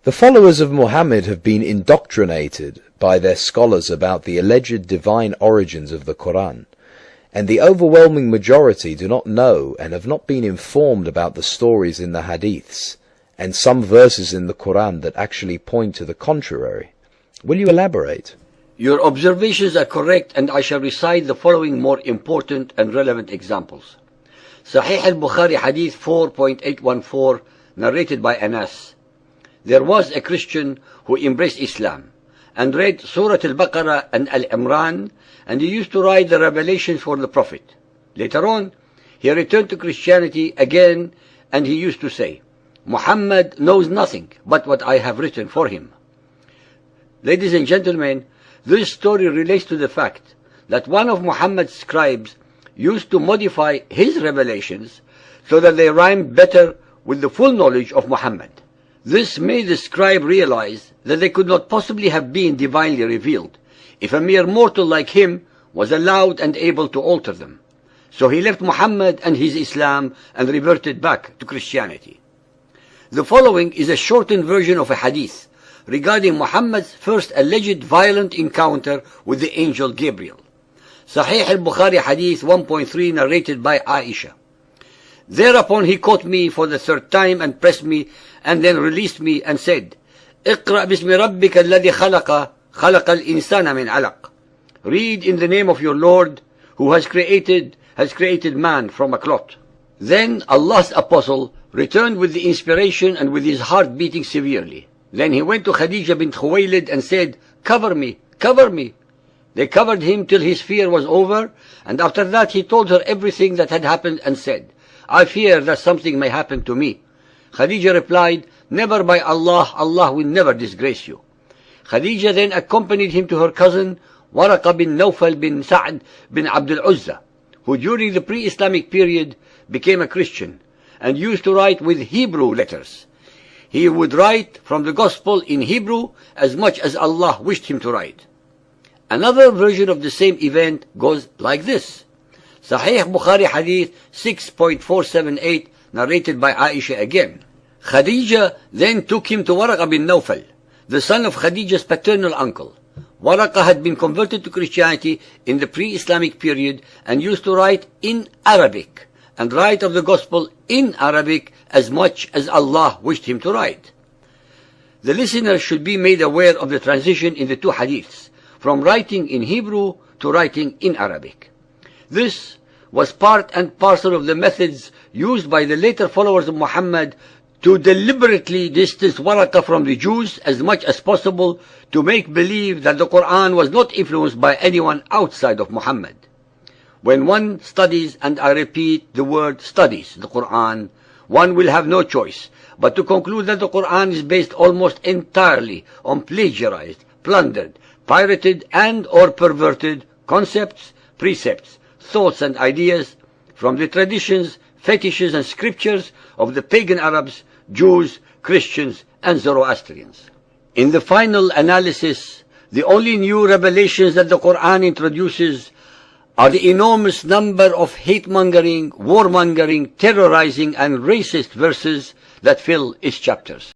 The followers of Muhammad have been indoctrinated by their scholars about the alleged divine origins of the Quran, and the overwhelming majority do not know and have not been informed about the stories in the hadiths, and some verses in the Quran that actually point to the contrary. Will you elaborate? Your observations are correct, and I shall recite the following more important and relevant examples. Sahih al-Bukhari Hadith 4.814, narrated by Anas. There was a Christian who embraced Islam and read Surah Al-Baqarah and Al-Imran, and he used to write the revelations for the Prophet. Later on, he returned to Christianity again, and he used to say, Muhammad knows nothing but what I have written for him. Ladies and gentlemen, this story relates to the fact that one of Muhammad's scribes used to modify his revelations so that they rhymed better with the full knowledge of Muhammad. This made the scribe realize that they could not possibly have been divinely revealed if a mere mortal like him was allowed and able to alter them. So he left Muhammad and his Islam and reverted back to Christianity. The following is a shortened version of a hadith regarding Muhammad's first alleged violent encounter with the angel Gabriel. Sahih al-Bukhari Hadith 1.3, narrated by Aisha. Thereupon he caught me for the third time and pressed me, and then released me and said, اقرأ باسم ربك الذي خلق الإنسان من علق. Read in the name of your Lord who has created man from a clot. Then Allah's apostle returned with the inspiration and with his heart beating severely. Then he went to Khadija bint Khuwaylid and said, cover me, cover me. They covered him till his fear was over, and after that he told her everything that had happened and said, I fear that something may happen to me. Khadija replied, never, by Allah, Allah will never disgrace you. Khadija then accompanied him to her cousin, Waraqa bin Nawfal bin Sa'd bin Abdul Uzza, who during the pre-Islamic period became a Christian and used to write with Hebrew letters. He would write from the Gospel in Hebrew as much as Allah wished him to write. Another version of the same event goes like this. Sahih Bukhari Hadith 6.478, narrated by Aisha again. Khadija then took him to Waraqa bin Nawfal, the son of Khadija's paternal uncle. Waraqa had been converted to Christianity in the pre-Islamic period and used to write in Arabic, and write of the Gospel in Arabic as much as Allah wished him to write. The listener should be made aware of the transition in the two hadiths, from writing in Hebrew to writing in Arabic. This was part and parcel of the methods used by the later followers of Muhammad to deliberately distance Waraqa from the Jews as much as possible, to make believe that the Quran was not influenced by anyone outside of Muhammad. When one studies, and I repeat the word studies, the Quran, one will have no choice but to conclude that the Quran is based almost entirely on plagiarized, plundered, pirated and or perverted concepts, precepts, thoughts and ideas from the traditions, fetishes and scriptures of the pagan Arabs, Jews, Christians and Zoroastrians. In the final analysis, the only new revelations that the Quran introduces are the enormous number of hate-mongering, warmongering, terrorizing and racist verses that fill its chapters.